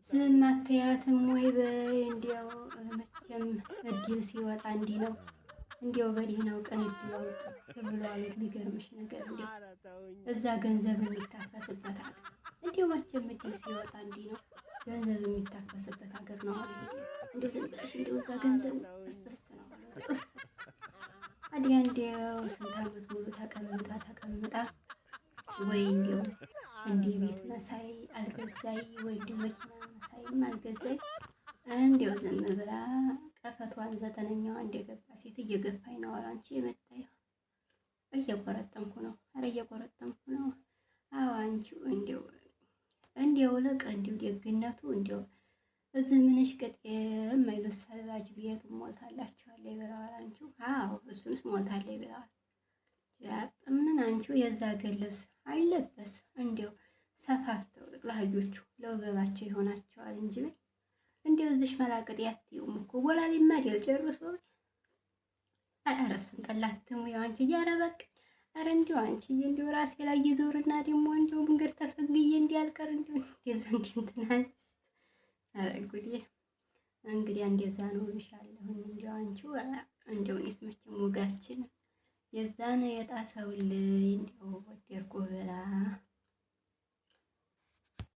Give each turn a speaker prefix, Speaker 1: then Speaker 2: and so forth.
Speaker 1: ዝም አትያትም ወይ በይ። እንዲያው መቼም እድል ሲወጣ እንዲህ ነው። እንዲያው በደህናው ቀን እድል አውጥቶ ብሏል። የሚገርምሽ ነገር እንዲያው እዛ ገንዘብ የሚታፈስበት ሀገር እንዲያው መቼም እድል ሲወጣ እንዲህ ነው። ገንዘብ የሚታፈስበት ሀገር ነው አለ። እንዲያው ዝም ብለሽ እንዲያው እዛ ገንዘቡ እፍስ ነው ታዲያ እንዲያው ስንት ዓመት ሙሉ ተቀምጣ ወይ እንዲያው እንደ ቤት መሳይ አልገዛይ ወይ እንደ መኪና መሳይም አልገዛይ እንዲያው ዝም ብላ ቀፈቷን ዘጠነኛዋ እንደገባ ሴት እየገፋኝ ነው። ኧረ አንቺ የመጣየው እየቆረጠምኩ ነው። ኧረ እየቆረጠምኩ ነው። አዎ አንቺው እንዲያው ለቀ እንዲያው ደግነቱ እንዲያው እዚህ ምንሽ ቅጥ የማይሉት ሰልባጅ ቤቱ ሞልታላችኋል ይብለዋል። አንቺው አዎ እሱንስ ሞልታለች ይብለዋል። ምን አንቺው የዛ ገር ልብስ አይለበስ እንዲያው ሰፋፍተው ጥቅላዮቹ ለወገባቸው ይሆናቸዋል እንጂ በይ እንዲያው እዚሽ መላቅጥ ያትዩም እኮ ቦላሌማ አይደል ጨርሶ። ኧረ እሱን ጠላትሙ ያው አንቺ እያረበቅ ኧረ እንዲያው አንቺ እንዲያው ራሴ ላይ ይዞርና ደግሞ እንዲያው መንገድ ተፈግዬ እንዲያልቀር እንዲያው እንደዛ እንትን ኧረ ጉዴ እንግዲህ እንደዛ ነው ብሻለሁኝ። እንዲያው አንቺው እንዲያው እኔስ መቼም ወጋችን የዛን የጣሰውልኝ እንዲያው ወደድኩ ብላ